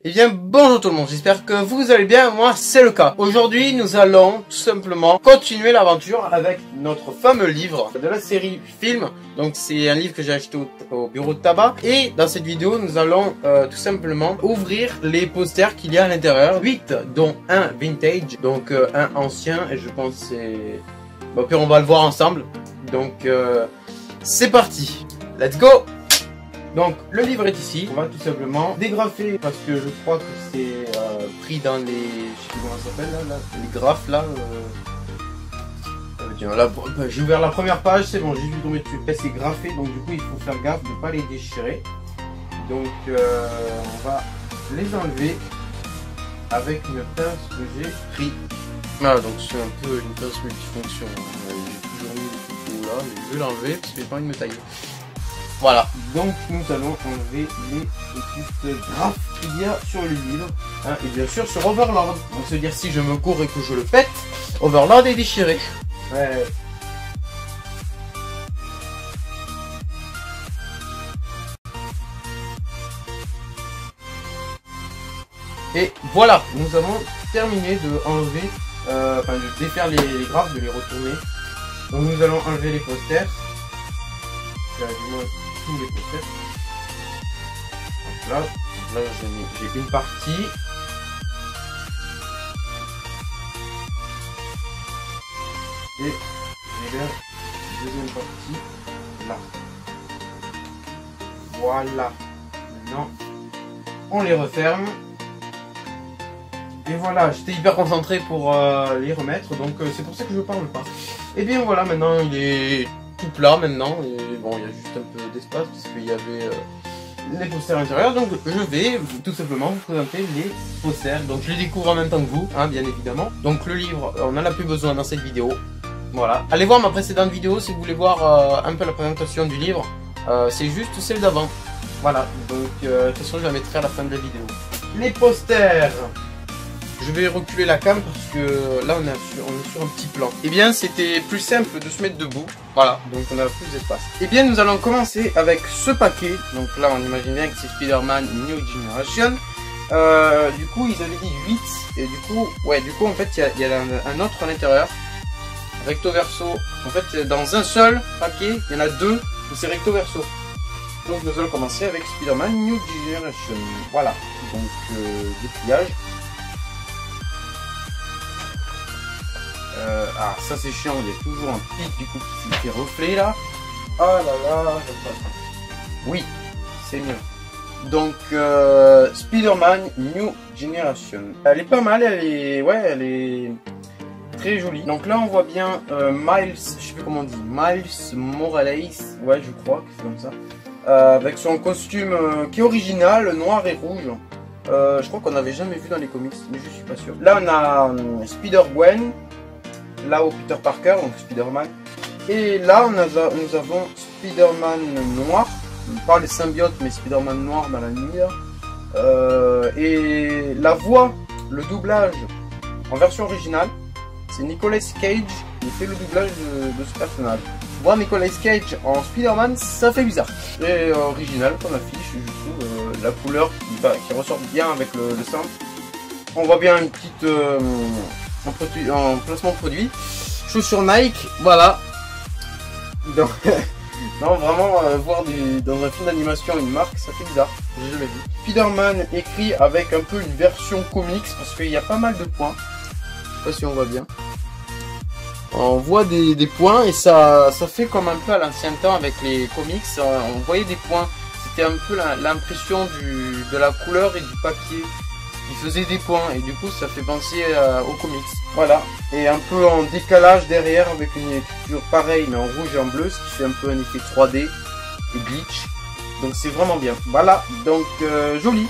Eh bien, bonjour tout le monde, j'espère que vous allez bien, moi c'est le cas. Aujourd'hui, nous allons tout simplement continuer l'aventure avec notre fameux livre de la série film. Donc c'est un livre que j'ai acheté au bureau de tabac. Et dans cette vidéo, nous allons tout simplement ouvrir les posters qu'il y a à l'intérieur. 8, dont un vintage, donc un ancien, et je pense c'est... Bon, puis on va le voir ensemble. Donc c'est parti, let's go! Donc le livre est ici, on va tout simplement dégrafer parce que je crois que c'est pris dans les... je sais plus comment ça s'appelle là, les graphes là. Tiens, là j'ai ouvert la première page, c'est bon, j'ai dû tomber dessus. Là c'est graffé, donc du coup il faut faire gaffe de ne pas les déchirer. Donc on va les enlever avec une pince que j'ai pris. Voilà, donc c'est un peu une pince multifonction. J'ai toujours mis le couteau là, mais je vais l'enlever parce que j'ai pas envie de me tailler. Voilà, donc nous allons enlever les petites graphes qu'il y a sur le livre, hein, et bien sûr sur Overlord. Donc se dire si je me cours et que je le pète, Overlord est déchiré. Ouais. Et voilà, nous avons terminé de enlever, enfin de défaire les graphes, de les retourner. Donc nous allons enlever les posters. Tous les posters. Donc là j'ai une partie. Et j'ai la deuxième partie là. Voilà. Maintenant, on les referme. Et voilà, j'étais hyper concentré pour les remettre, donc c'est pour ça que je parle pas. Et bien voilà, maintenant il est tout plat maintenant, et bon, il y a juste un peu d'espace parce qu'il y avait les posters intérieurs, donc je vais tout simplement vous présenter les posters. Donc je les découvre en même temps que vous, hein, bien évidemment. Donc le livre, on n'en a plus besoin dans cette vidéo. Voilà, allez voir ma précédente vidéo si vous voulez voir un peu la présentation du livre. C'est juste celle d'avant. Voilà, donc de toute façon je la mettrai à la fin de la vidéo. Les posters. Je vais reculer la cam parce que là on est sur un petit plan. Eh bien c'était plus simple de se mettre debout. Voilà, donc on a plus d'espace. Eh bien nous allons commencer avec ce paquet. Donc là on imagine bien que c'est Spider-Man New Generation. Du coup ils avaient dit 8. Et du coup en fait il y a un autre à l'intérieur. Recto verso. En fait dans un seul paquet il y en a deux où c'est recto verso. Donc nous allons commencer avec Spider-Man New Generation. Voilà, donc dépliage. Ah ça c'est chiant, il y a toujours un pic du coup qui fait reflet là. Oh là là, j'aime pas ça. Oui, c'est mieux. Donc Spider-Man New Generation. Elle est pas mal, elle est très jolie. Donc là on voit bien Miles, je sais plus comment on dit, Miles Morales, ouais je crois que c'est comme ça. Avec son costume qui est original, noir et rouge. Je crois qu'on n'avait jamais vu dans les comics, mais je suis pas sûr. Là on a Spider-Gwen. Là au Peter Parker, donc Spider-Man. Et là nous avons Spider-Man noir, pas les symbiotes mais Spider-Man noir dans la nuit. Et la voix, le doublage en version originale, c'est Nicolas Cage qui fait le doublage de ce personnage. Voir Nicolas Cage en Spider-Man, ça fait bizarre. Et original comme affiche, je trouve la couleur qui ressort bien avec le sound. On voit bien une petite... en placement de produit, chaussures Nike, voilà. Donc, non vraiment voir dans un film d'animation une marque, ça fait bizarre, j'ai jamais vu. Spider-Man écrit avec un peu une version comics parce qu'il y a pas mal de points. Je sais pas si on voit bien. On voit des points et ça fait comme un peu à l'ancien temps avec les comics. On voyait des points. C'était un peu l'impression de la couleur et du papier. Il faisait des points et du coup ça fait penser aux comics. Voilà, et un peu en décalage derrière avec une écriture pareille mais en rouge et en bleu, ce qui fait un peu un effet 3D et glitch. Donc c'est vraiment bien. Voilà, donc joli,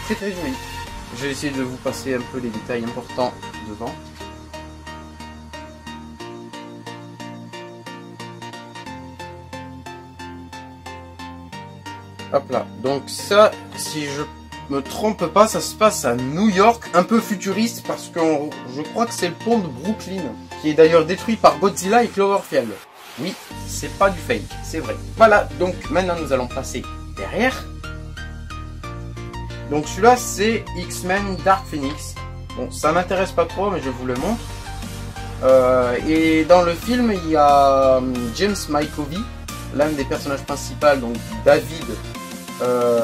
très très joli. Je vais essayer de vous passer un peu les détails importants devant. Hop là, donc ça, si je me trompe pas, ça se passe à New York, un peu futuriste parce que je crois que c'est le pont de Brooklyn qui est d'ailleurs détruit par Godzilla et Cloverfield. Oui, c'est pas du fake, c'est vrai. Voilà, donc maintenant nous allons passer derrière. Donc celui-là c'est X-Men Dark Phoenix. Bon, ça m'intéresse pas trop, mais je vous le montre. Et dans le film, il y a James McAvoy, l'un des personnages principaux, donc David,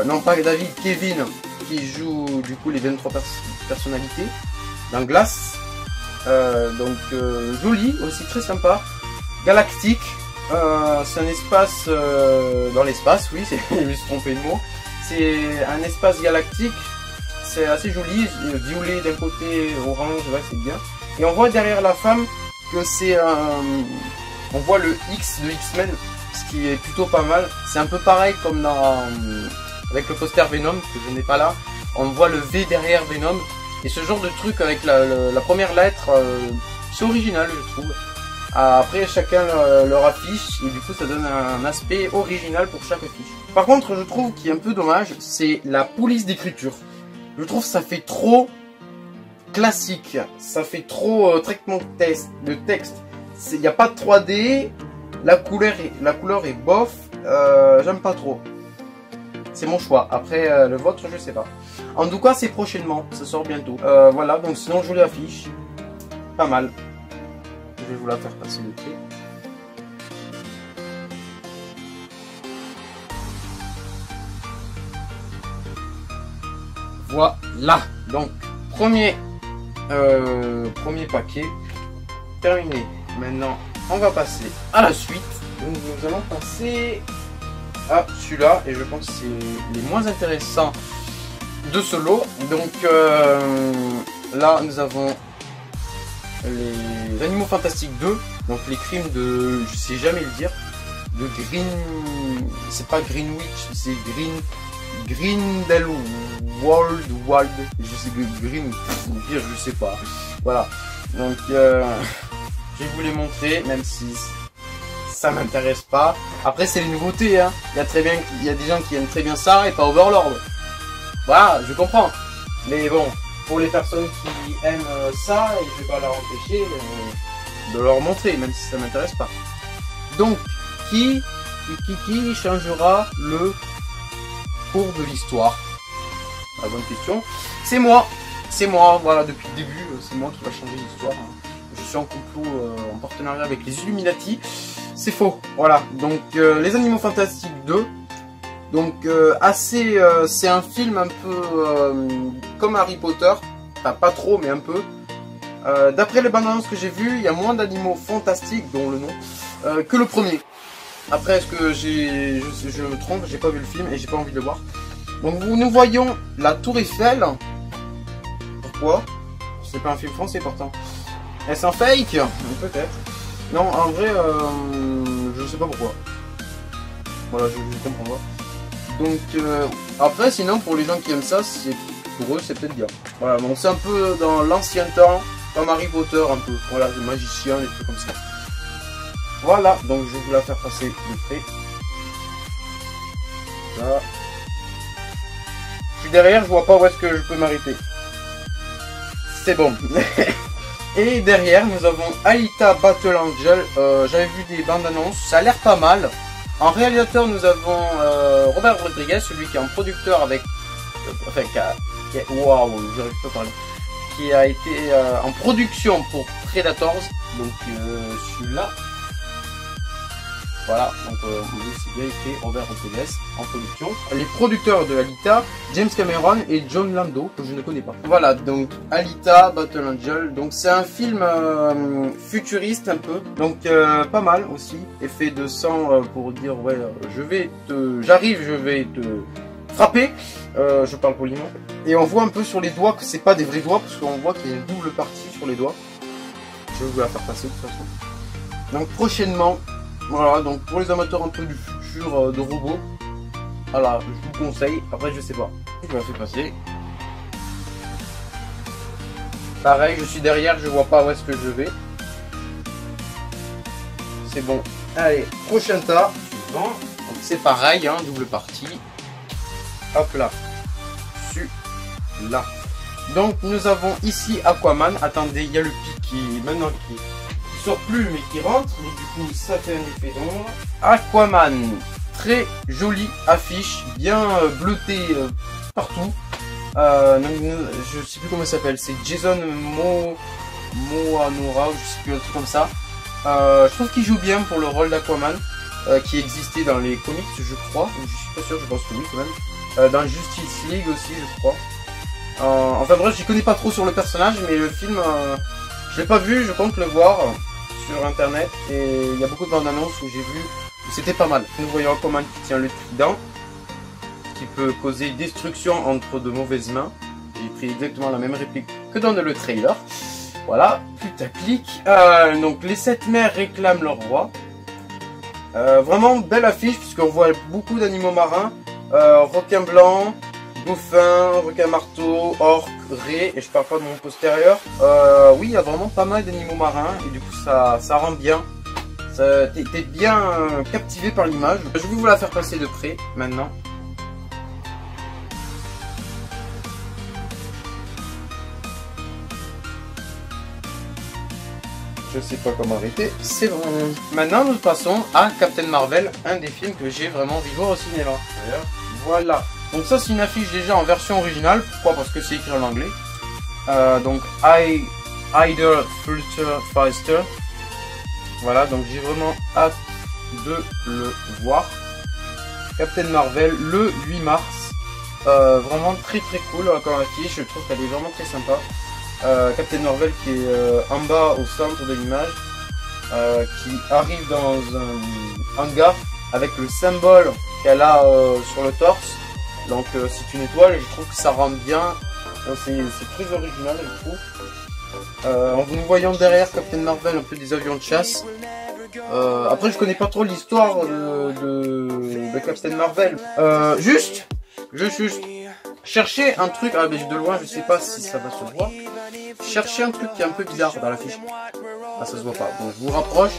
non pas David, Kevin, qui joue du coup les 23 personnalités dans Glass. Joli, aussi très sympa. Galactique, c'est un espace dans l'espace, oui, je me suis trompé de mot. C'est un espace galactique, c'est assez joli, violet d'un côté, orange, ouais, c'est bien. Et on voit derrière la femme que c'est on voit le X de X-Men, ce qui est plutôt pas mal. C'est un peu pareil comme dans avec le poster Venom que je n'ai pas là. On voit le V derrière Venom. Et ce genre de truc avec la première lettre, c'est original je trouve. Après chacun leur affiche et du coup ça donne un aspect original pour chaque affiche. Par contre je trouve qu'il est un peu dommage, c'est la police d'écriture. Je trouve que ça fait trop classique, ça fait trop traitement de texte. Il n'y a pas de 3D, la couleur est bof, j'aime pas trop. C'est mon choix, après le vôtre je sais pas. En tout cas c'est prochainement, ça sort bientôt. Voilà, donc sinon jolie affiche, pas mal. Je vais vous la faire passer le trait. Voilà, donc premier paquet terminé. Maintenant on va passer à la suite. Donc nous allons passer à celui-là et je pense que c'est les moins intéressants de ce lot. Donc là nous avons les Animaux Fantastiques 2, donc les crimes de, je sais jamais le dire, de Green, c'est pas Greenwich, c'est Grindelwald, je sais Green, je sais pas, voilà. Donc je vais vous les montrer, même si ça m'intéresse pas. Après c'est les nouveautés, hein. Il y a des gens qui aiment très bien ça et pas Overlord. Voilà, je comprends. Mais bon, pour les personnes qui aiment ça, et je vais pas leur empêcher de leur montrer, même si ça m'intéresse pas. Donc, qui changera le cours de l'histoire? La bonne question. C'est moi, voilà, depuis le début, c'est moi qui va changer l'histoire. Je suis en complot, en partenariat avec les Illuminati. C'est faux, voilà. Donc, les Animaux Fantastiques 2. Donc c'est un film un peu comme Harry Potter, enfin pas trop mais un peu. D'après les bandes annonces que j'ai vues, il y a moins d'animaux fantastiques, dont le nom, que le premier. Après est-ce que je me trompe, j'ai pas vu le film et j'ai pas envie de le voir. Donc nous voyons la Tour Eiffel. Pourquoi? C'est pas un film français pourtant. Est-ce un fake? Peut-être. Non en vrai je sais pas pourquoi. Voilà, je comprends pas. Donc après sinon pour les gens qui aiment ça, pour eux c'est peut-être bien. Voilà, donc c'est un peu dans l'ancien temps, comme Harry Potter un peu. Voilà, le magicien, des trucs comme ça. Voilà, donc je vais vous la faire passer de près. Là. Je suis derrière, je vois pas où est-ce que je peux m'arrêter. C'est bon. Et derrière nous avons Alita Battle Angel. J'avais vu des bandes annonces, ça a l'air pas mal. En réalisateur, nous avons Robert Rodriguez, celui qui est en producteur avec... Waouh, j'arrive pas à parler. Qui a été en production pour Predators, donc celui-là. Voilà, donc c'est bien écrit Robert Rodriguez en production. Les producteurs de Alita, James Cameron et John Lando, que je ne connais pas. Voilà, donc Alita Battle Angel, donc c'est un film futuriste un peu, donc pas mal aussi. Effet de sang pour dire ouais, je vais te frapper. Je parle poliment. Et on voit un peu sur les doigts que c'est pas des vrais doigts parce qu'on voit qu'il y a une double partie sur les doigts. Je vais vous la faire passer de toute façon. Donc prochainement. Voilà, donc pour les amateurs un peu du futur de robots, voilà, je vous conseille. Après, je sais pas. Je la fais passer. Pareil, je suis derrière, je vois pas où est-ce que je vais. C'est bon. Allez, prochain tas. Suivant. Donc c'est pareil, hein, double partie. Hop là. Celui-là. Donc nous avons ici Aquaman. Attendez, il y a le pic qui maintenant qui sort plus mais qui rentre, donc du coup ça fait un effet d'ombre. Aquaman, très jolie affiche, bien bleutée partout. Je sais plus comment il s'appelle, c'est Jason Momoa, ou je sais plus, un truc comme ça. Je trouve qu'il joue bien pour le rôle d'Aquaman, qui existait dans les comics, je crois, je suis pas sûr, je pense que oui quand même. Dans Justice League aussi, je crois. Enfin bref, je connais pas trop sur le personnage, mais le film, je l'ai pas vu, je compte le voir sur internet, et il y a beaucoup de bandes annonces où j'ai vu que c'était pas mal. Nous voyons Aquaman qui tient le trident, qui peut causer destruction entre de mauvaises mains. J'ai pris exactement la même réplique que dans le trailer. Voilà, putaclic. Donc les 7 mers réclament leur roi. Vraiment belle affiche puisqu'on voit beaucoup d'animaux marins. Requin blanc, dauphin, requin marteau, orque, raies. Et je parle pas de mon postérieur. Oui, il y a vraiment pas mal d'animaux marins. Et du coup ça rend bien. T'es bien captivé par l'image. Je vais vous la faire passer de près maintenant. Je sais pas comment arrêter, c'est bon. Maintenant nous passons à Captain Marvel, un des films que j'ai vraiment envie de voir au cinéma. D'ailleurs, voilà. Donc ça c'est une affiche déjà en version originale. Pourquoi? Parce que c'est écrit en anglais. Donc Hyder Faster. Voilà, donc j'ai vraiment hâte de le voir. Captain Marvel le 8 mars. Vraiment très cool comme affiche, je trouve qu'elle est vraiment très sympa. Captain Marvel qui est en bas au centre de l'image, qui arrive dans un hangar avec le symbole qu'elle a sur le torse. Donc c'est une étoile et je trouve que ça rend bien. C'est très original je trouve. En nous voyant derrière Captain Marvel un peu des avions de chasse. Après je connais pas trop l'histoire de Captain Marvel. Juste chercher un truc, ah mais de loin je sais pas si ça va se voir. Cherchez un truc qui est un peu bizarre dans l'affiche. Ah ça se voit pas, donc je vous rapproche.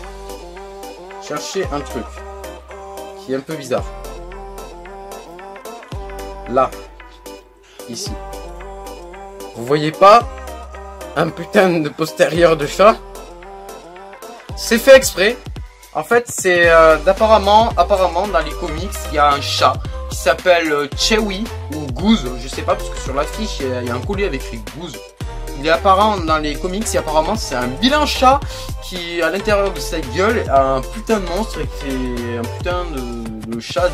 Cherchez un truc qui est un peu bizarre. Là. Ici. Vous voyez pas un putain de postérieur de chat? C'est fait exprès. En fait c'est apparemment dans les comics il y a un chat qui s'appelle Chewie ou Goose, je sais pas parce que sur l'affiche il y a un collier avec écrit Goose. Il est apparent dans les comics et apparemment c'est un vilain chat qui à l'intérieur de sa gueule a un putain de monstre et qui est un putain de chat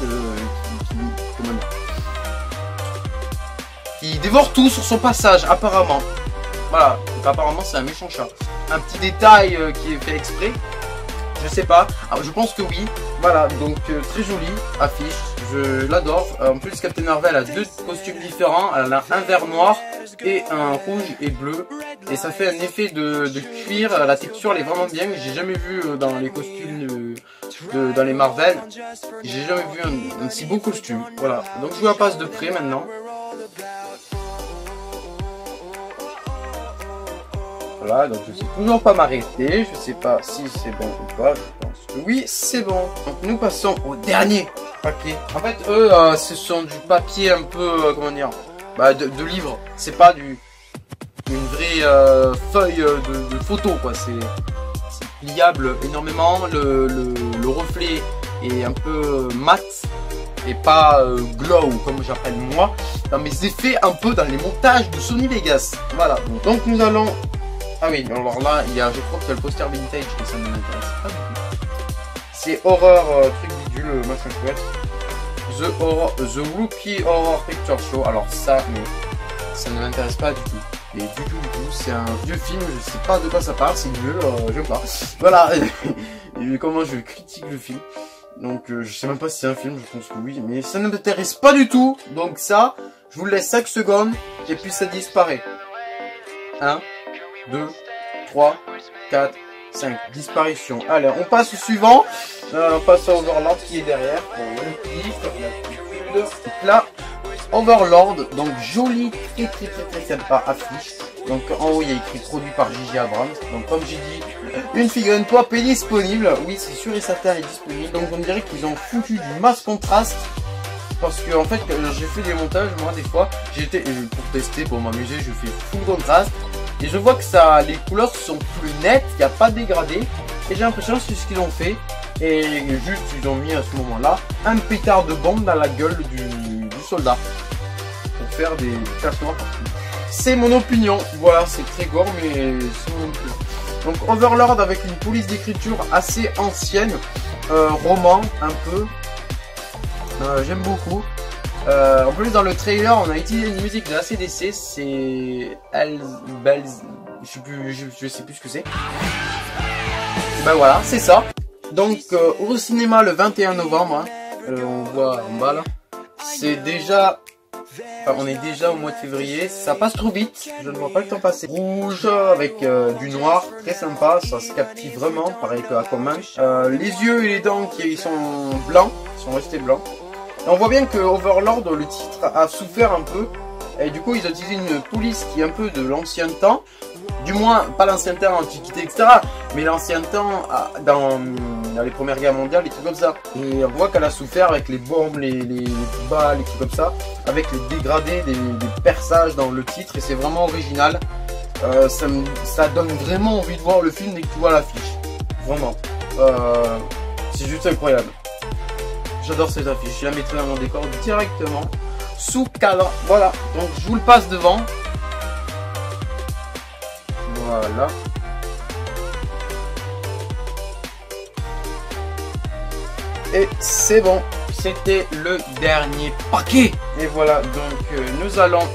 qui dévore tout sur son passage apparemment. Voilà, donc apparemment c'est un méchant chat. Un petit détail qui est fait exprès. Je sais pas, je pense que oui. Voilà, donc très jolie affiche, je l'adore. En plus Captain Marvel a 2 costumes différents, elle a un vert noir et un rouge et bleu. Et ça fait un effet de cuir, la texture elle est vraiment bien. J'ai jamais vu dans les costumes dans les Marvel, j'ai jamais vu un si beau costume. Voilà, donc je vous la passe de près maintenant. Voilà, donc je sais toujours pas m'arrêter, je sais pas si c'est bon ou pas, je pense que oui, c'est bon. Donc nous passons au dernier paquet. En fait, eux, ce sont du papier un peu, comment dire, de livre. C'est pas une vraie feuille de photo, quoi. C'est pliable énormément, le reflet est un peu mat et pas glow, comme j'appelle moi, dans mes effets un peu dans les montages de Sony Vegas. Voilà, donc nous allons... Ah oui, alors là, je crois qu'il y a le poster vintage et ça ne m'intéresse pas du tout. C'est horreur, truc bidule, machin chouette. The Rookie Horror Picture Show. Alors ça, mais ça ne m'intéresse pas du tout. Et du tout, c'est un vieux film, je sais pas de quoi ça parle, c'est nul, j'aime pas. Voilà, et comment je critique le film. Donc je sais même pas si c'est un film, je pense que oui, mais ça ne m'intéresse pas du tout. Donc ça, je vous laisse 5 secondes et puis ça disparaît. 1, 2, 3, 4, 5. Disparition. Allez, on passe au suivant. On passe à Overlord qui est derrière. Là, Overlord. Donc, joli, très sympa affiche. Donc, en haut, il y a écrit produit par J.J. Abrams. Donc, comme j'ai dit, une figurine pop est disponible. Oui, c'est sûr et certain, elle est disponible. Donc, on dirait qu'ils ont foutu du masse contraste. Parce que, en fait, j'ai fait des montages, moi, des fois. Pour tester, pour m'amuser, je fais full contraste. Et je vois que les couleurs sont plus nettes, il n'y a pas de dégradé. Et j'ai l'impression que c'est ce qu'ils ont fait. Et juste, ils ont mis à ce moment-là un pétard de bombe dans la gueule du soldat. Pour faire des taches noires partout. C'est mon opinion, voilà, c'est très gore, mais c'est mon opinion. Donc Overlord avec une police d'écriture assez ancienne, roman un peu, j'aime beaucoup. En plus dans le trailer on a utilisé une musique de ACDC, c'est je sais plus ce que c'est. Ben voilà, c'est ça. Donc au cinéma le 21 novembre, hein, on voit en bas là, c'est déjà... Enfin, on est déjà au mois de février, ça passe trop vite, je ne vois pas le temps passer. Rouge avec du noir, très sympa, ça se captive vraiment, pareil que Aquaman. Les yeux et les dents ils sont blancs, ils sont restés blancs. Et on voit bien que Overlord, le titre, a souffert un peu. Et du coup ils ont utilisé une police qui est un peu de l'ancien temps. Du moins, pas l'ancien temps, l'Antiquité, etc. Mais l'ancien temps dans les premières guerres mondiales, des trucs comme ça. Et on voit qu'elle a souffert avec les bombes, les balles, les trucs comme ça. Avec les dégradés, des perçages dans le titre. Et c'est vraiment original. Ça donne vraiment envie de voir le film dès que tu vois l'affiche. Vraiment. C'est juste incroyable. J'adore cette affiche. Je la mettrai dans mon décor directement. Sous cadre. Voilà. Donc je vous le passe devant. Voilà. Et c'est bon. C'était le dernier paquet. Et voilà. Donc nous allons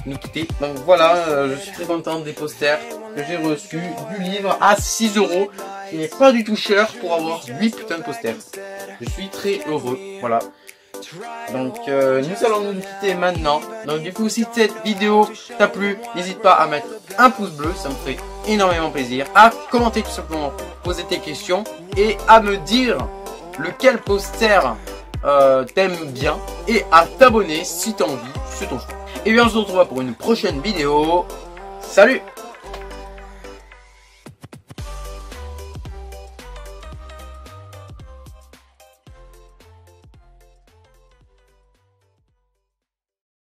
nous quitter. Donc voilà. Je suis très content des posters que j'ai reçus. Du livre à 6 €. Il n'est pas du tout cher pour avoir 8 putains de posters. Je suis très heureux. Voilà. Donc nous allons nous quitter maintenant. Donc du coup si cette vidéo t'a plu, n'hésite pas à mettre un pouce bleu, ça me ferait énormément plaisir. À commenter tout simplement, poser tes questions et à me dire lequel poster t'aimes bien et à t'abonner si t'as envie, c'est ton choix. Et bien on se retrouve pour une prochaine vidéo. Salut!